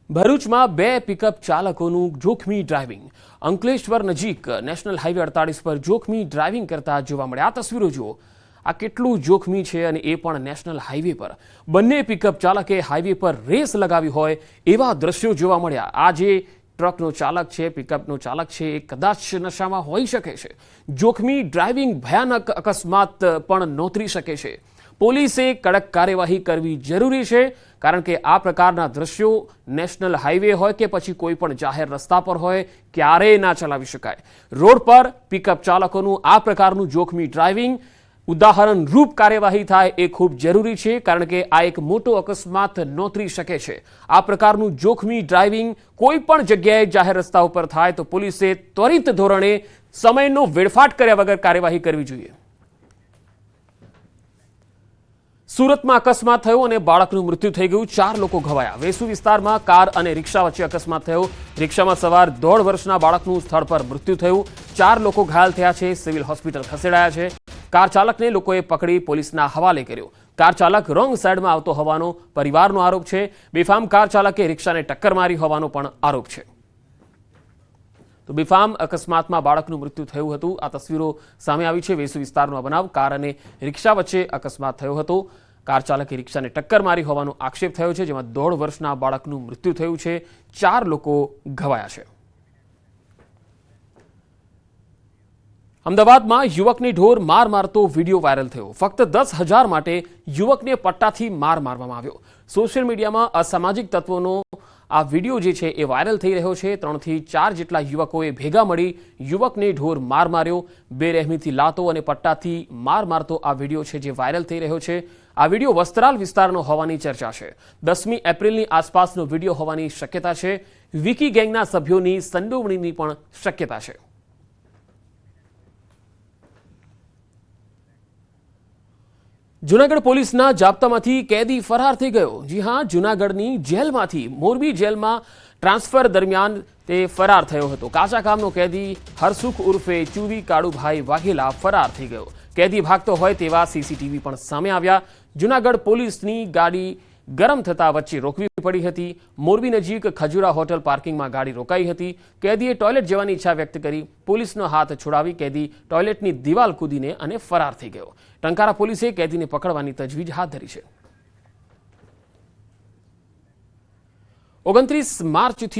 ભરૂચમાં બે પિકઅપ ચાલકોનું જોખમી ડ્રાઇવિંગ. અંકલેશ્વર નજીક નેશનલ હાઈવે 48 પર જોખમી ડ્રાઇવિંગ કરતા જોવા મળ્યા. આ તસવીરો જુઓ. આ કેટલું જોખમી છે અને એ પણ નેશનલ હાઈવે પર. બંને પિકઅપ ચાલકે હાઈવે પર રેસ લગાવી હોય એવા દ્રશ્યો જોવા મળ્યા. આ જે ટ્રકનો ચાલક છે, પિકઅપનો ચાલક છે, એ કદાચ નશામાં હોઈ શકે છે. જોખમી ડ્રાઇવિંગ ભયાનક અકસ્માત પણ નોતરી શકે છે. પોલીસે કડક કાર્યવાહી કરવી જરૂરી છે, કારણ કે આ પ્રકારના દ્રશ્યો નેશનલ હાઈવે હોય કે પછી કોઈ પણ જાહેર રસ્તા પર હોય ક્યારેય ના ચલાવી શકાય. રોડ પર પિકઅપ ચાલકોનું આ પ્રકારનું જોખમી ડ્રાઇવિંગ ઉદાહરણ રૂપ કાર્યવાહી થાય એ ખૂબ જરૂરી છે, કારણ કે આ એક મોટો અકસ્માત નોતરી શકે છે. આ પ્રકારનું જોખમી ડ્રાઇવિંગ કોઈ પણ જગ્યાએ જાહેર રસ્તા ઉપર થાય તો પોલીસે ત્વરિત ધોરણે સમયનો વેડફાટ કર્યા વગર કાર્યવાહી કરવી જોઈએ. સુરતમાં અકસ્માત થયો અને બાળકનું મૃત્યુ થઈ ગયું. 4 લોકો ઘવાયા. વેસુ વિસ્તારમાં કાર અને રિક્ષા વચ્ચે અકસ્માત થયો. રિક્ષામાં સવાર 1.5 વર્ષના બાળકનું સ્થળ પર મૃત્યુ થયું. 4 લોકો ઘાયલ થયા છે, સિવિલ હોસ્પિટલ ખસેડાયા છે. કાર ચાલકને લોકોએ પકડી પોલીસના હવાલે કર્યો. કાર ચાલક રોંગ સાઈડમાં આવતો હોવાનો પરિવારનો આરોપ છે. બેફામ કાર ચાલકે રિક્ષાને ટક્કર મારી હોવાનો પણ આરોપ છે. તો બેફામ અકસ્માતમાં બાળકનું મૃત્યુ થયું હતું. આ તસવીરો સામે આવી છે. વેસુ વિસ્તારનો બનાવ. કાર અને રિક્ષા વચ્ચે અકસ્માત થયો હતો. કાર ચાલકે રિક્ષાને ટક્કર મારી હોવાનો આક્ષેપ થયો છે, જેમાં 1.5 વર્ષના બાળકનું મૃત્યુ થયું છે. 4 લોકો ઘવાયા છે. અમદાવાદમાં યુવકને ઢોર માર મારતો વિડીયો વાયરલ થયો. ફક્ત 10,000 માટે યુવકને પટ્ટાથી માર મારવામાં આવ્યો. સોશિયલ મીડિયામાં અસામાજિક તત્વોનો આ વિડીયો જે છે એ વાયરલ થઈ રહ્યો છે. 3 થી 4 જેટલા યુવકોએ ભેગા મળી યુવકને ઢોર માર માર્યો. બેરહેમીથી લાતો અને પટ્ટાથી માર મારતો આ વિડીયો છે જે વાયરલ થઈ રહ્યો છે. આ વિડીયો વસ્ત્રાલ વિસ્તારનો હોવાની ચર્ચા છે. 10મી એપ્રિલની આસપાસનો વિડીયો હોવાની શક્યતા છે. વિકી ગેંગના સભ્યોની સંડોવણીની પણ શક્યતા છે. જૂનાગઢ પોલીસના જાપ્તામાંથી કેદી ફરાર થઈ ગયો. જી હા, જૂનાગઢની જેલમાંથી મોરબી જેલમાં ટ્રાન્સફર દરમિયાન તે ફરાર થયો હતો. કાચા કામનો કેદી હરસુખ ઉર્ફે ચુવી કાળુભાઈ વાઘેલા ફરાર થઈ ગયો. કેદી ભાગતો હોય તેવા સીસીટીવી પણ સામે આવ્યા. જૂનાગઢ પોલીસની ગાડી ગરમ થતા વચ્ચે રોકવી પડી હતી. મોરબી નજીક ખજુરા હોટલ પાર્કિંગમાં ગાડી રોકાઈ હતી. કેદીએ ટોયલેટ જવાની ઈચ્છા વ્યક્ત કરી પોલીસનો હાથ છોડાવી કેદી ટોયલેટની દિવાલ કૂદીને અને ફરાર થઈ ગયો. ટંકારા પોલીસે કેદીને પકડવાની તજવીજ હાથ ધરી છે. 29 માર્ચથી